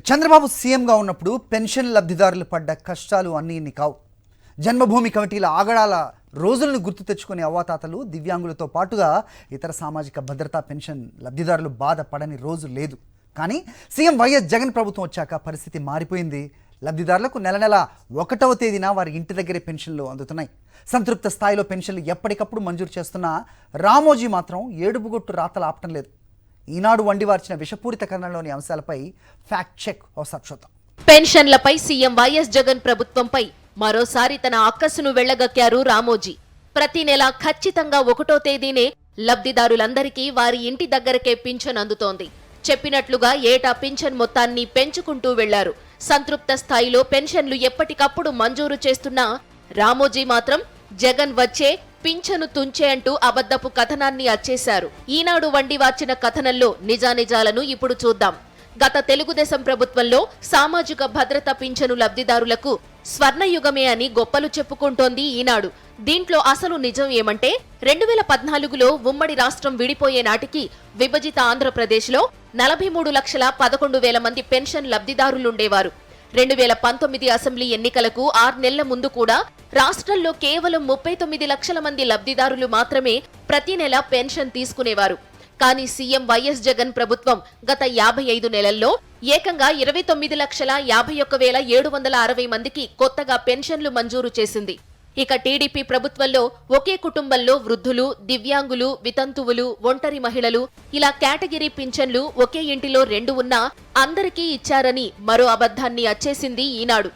చంద్రబాబు సీఎంగా ఉన్నప్పుడు పెన్షన్ లబ్ధిదారులు పడ్డ కష్టాలు అన్నీ ఇన్ని కావు. జన్మభూమి కమిటీల ఆగడాల రోజులను గుర్తు తెచ్చుకునే అవ్వాతాతలు, దివ్యాంగులతో పాటుగా ఇతర సామాజిక భద్రతా పెన్షన్ లబ్ధిదారులు బాధపడని రోజు లేదు. కానీ సీఎం వైఎస్ జగన్ ప్రభుత్వం వచ్చాక పరిస్థితి మారిపోయింది. లబ్ధిదారులకు నెల నెల 1వ తేదీన వారి ఇంటి దగ్గరే పెన్షన్లు అందుతున్నాయి. సంతృప్త స్థాయిలో పెన్షన్లు ఎప్పటికప్పుడు మంజూరు చేస్తున్న రామోజీ మాత్రం ఏడుపుగొట్టు రాతలు ఆపటం లేదు. ఈనాడు వండివార్చిన విషపూరిత కథనంలోని అంశాలపై ఫ్యాక్ట్ చెక్ ఒకసారి చూద్దాం. పెన్షన్లపై సీఎం వైఎస్ జగన్ ప్రభుత్వంపై మరోసారి తన అక్కసును వెళ్లగక్కారు రామోజీ. ప్రతి నెల ఖచ్చితంగా 1వ తేదీనే లబ్ధిదారులందరికీ వారి ఇంటి దగ్గరకే పింఛన్ అందుతోంది. చెప్పినట్లుగా ఏటా పింఛన్ మొత్తాన్ని పెంచుకుంటూ వెళ్లారు. సంతృప్త స్థాయిలో పెన్షన్లు ఎప్పటికప్పుడు మంజూరు చేస్తున్నా రామోజీ మాత్రం జగన్ వచ్చే పింఛను తుంచే అంటూ అబద్ధపు కథనాన్ని అచ్చేశారు. ఈనాడు వండివార్చిన కథనంలో నిజానిజాలను ఇప్పుడు చూద్దాం. గత తెలుగుదేశం ప్రభుత్వంలో సామాజిక భద్రత పింఛను లబ్ధిదారులకు స్వర్ణయుగమే అని గొప్పలు చెప్పుకుంటోంది ఈనాడు. దీంట్లో అసలు నిజం ఏమంటే 2014లో ఉమ్మడి రాష్ట్రం విడిపోయే నాటికి విభజిత ఆంధ్రప్రదేశ్లో 43,11,000 మంది పెన్షన్ లబ్ధిదారులుండేవారు. 2019 అసెంబ్లీ ఎన్నికలకు 6 నెలల ముందు కూడా రాష్ట్రంలో కేవలం 39 లక్షల మంది లబ్ధిదారులు మాత్రమే ప్రతి నెల పెన్షన్ తీసుకునేవారు. కానీ సీఎం వైఎస్ జగన్ ప్రభుత్వం గత 55 నెలల్లో ఏకంగా 29,51,760 మందికి కొత్తగా పెన్షన్లు మంజూరు చేసింది. ఇక టీడీపీ ప్రభుత్వంలో ఒకే కుటుంబంలో వృద్ధులు, దివ్యాంగులు, వితంతువులు, ఒంటరి మహిళలు ఇలా కేటగిరీ పింఛన్లు ఒకే ఇంటిలో 2 ఉన్నా అందరికీ ఇచ్చారని మరో అబద్ధాన్ని అచ్చేసింది ఈనాడు.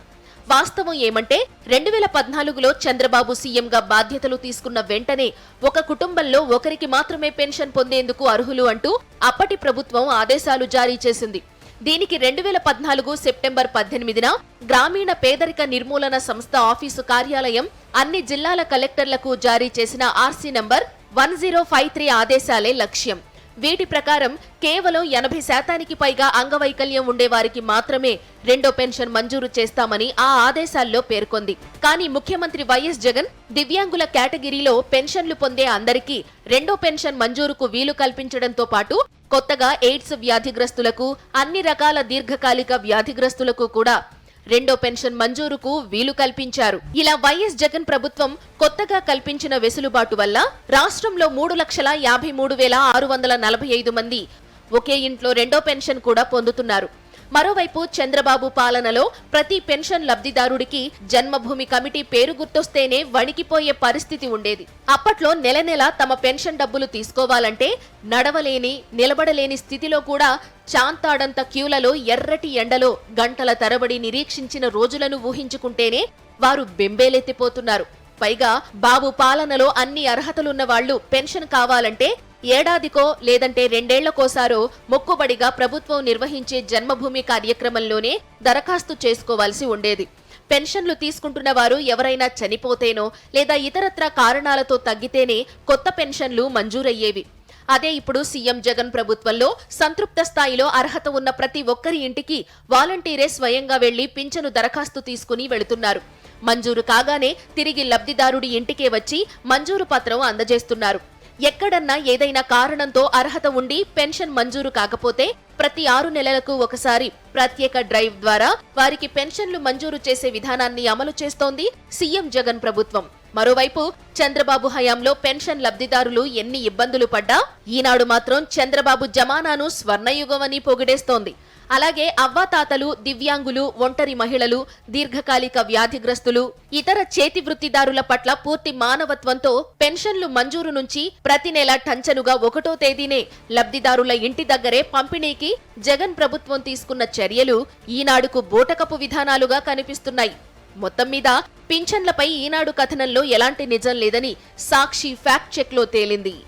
వాస్తవం ఏమంటే 2014లో చంద్రబాబు సీఎంగా బాధ్యతలు తీసుకున్న వెంటనే ఒక కుటుంబంలో ఒకరికి మాత్రమే పెన్షన్ పొందేందుకు అర్హులు అంటూ అప్పటి ప్రభుత్వం ఆదేశాలు జారీ చేసింది. దీనికి 2014 సెప్టెంబర్ 18న గ్రామీణ పేదరిక నిర్మూలన సంస్థ ఆఫీసు కార్యాలయం అన్ని జిల్లాల కలెక్టర్లకు జారీ చేసిన ఆర్సీ నంబర్ 1053 ఆదేశాలే లక్ష్యం. వీటి ప్రకారం కేవలం 80% పైగా అంగవైకల్యం ఉండేవారికి మాత్రమే 2వ పెన్షన్ మంజూరు చేస్తామని ఆ ఆదేశాల్లో పేర్కొంది. కానీ ముఖ్యమంత్రి వైఎస్ జగన్ దివ్యాంగుల కేటగిరీలో పెన్షన్లు పొందే అందరికీ 2వ పెన్షన్ మంజూరుకు వీలు కల్పించడంతో పాటు కొత్తగా ఎయిడ్స్ వ్యాధిగ్రస్తులకు, అన్ని రకాల దీర్ఘకాలిక వ్యాధిగ్రస్తులకు కూడా 2వ పెన్షన్ మంజూరుకు వీలు కల్పించారు. ఇలా వైఎస్ జగన్ ప్రభుత్వం కొత్తగా కల్పించిన వెసులుబాటు వల్ల రాష్ట్రంలో 3,53,645 మంది ఒకే ఇంట్లో 2వ పెన్షన్ కూడా పొందుతున్నారు. మరోవైపు చంద్రబాబు పాలనలో ప్రతి పెన్షన్ లబ్ధిదారుడికి జన్మభూమి కమిటీ పేరు గుర్తొస్తేనే వణికిపోయే పరిస్థితి ఉండేది. అప్పట్లో నెల నెల తమ పెన్షన్ డబ్బులు తీసుకోవాలంటే నడవలేని, నిలబడలేని స్థితిలో కూడా చాంతాడంత క్యూలలో ఎర్రటి ఎండలో గంటల తరబడి నిరీక్షించిన రోజులను ఊహించుకుంటేనే వారు బెంబేలెత్తిపోతున్నారు. పైగా బాబు పాలనలో అన్ని అర్హతలున్న వాళ్లు పెన్షన్ కావాలంటే ఏడాదికో లేదంటే 2 ఏళ్లకోసారో మొక్కుబడిగా ప్రభుత్వం నిర్వహించే జన్మభూమి కార్యక్రమంలోనే దరఖాస్తు చేసుకోవాల్సి ఉండేది. పెన్షన్లు తీసుకుంటున్న వారు ఎవరైనా చనిపోతేనో లేదా ఇతరత్రా కారణాలతో తగ్గితేనే కొత్త పెన్షన్లు మంజూరయ్యేవి. అదే ఇప్పుడు సీఎం జగన్ ప్రభుత్వంలో సంతృప్త స్థాయిలో అర్హత ఉన్న ప్రతి ఒక్కరి ఇంటికి వాలంటీరే స్వయంగా వెళ్లి పింఛను దరఖాస్తు తీసుకుని వెళుతున్నారు. మంజూరు కాగానే తిరిగి లబ్ధిదారుడి ఇంటికే వచ్చి మంజూరు పత్రం అందజేస్తున్నారు. ఎక్కడన్నా ఏదైనా కారణంతో అర్హత ఉండి పెన్షన్ మంజూరు కాకపోతే ప్రతి 6 నెలలకు ఒకసారి ప్రత్యేక డ్రైవ్ ద్వారా వారికి పెన్షన్లు మంజూరు చేసే విధానాన్ని అమలు చేస్తోంది సీఎం జగన్ ప్రభుత్వం. మరోవైపు చంద్రబాబు హయాంలో పెన్షన్ లబ్ధిదారులు ఎన్ని ఇబ్బందులు పడ్డా ఈనాడు మాత్రం చంద్రబాబు జమానాను స్వర్ణయుగమని పొగిడేస్తోంది. అలాగే అవ్వాతాతలు, దివ్యాంగులు, ఒంటరి మహిళలు, దీర్ఘకాలిక వ్యాధిగ్రస్తులు, ఇతర చేతి వృత్తిదారుల పట్ల పూర్తి మానవత్వంతో పెన్షన్లు మంజూరు నుంచి ప్రతి నెల టంచనుగా 1వ తేదీనే లబ్ధిదారుల ఇంటి దగ్గరే పంపిణీకి జగన్ ప్రభుత్వం తీసుకున్న చర్యలు ఈనాడుకు బూటకపు విధానాలుగా కనిపిస్తున్నాయి. మొత్తం మీద పింఛన్లపై ఈనాడు కథనంలో ఎలాంటి నిజం లేదని సాక్షి ఫ్యాక్ట్ చెక్ లో తేలింది.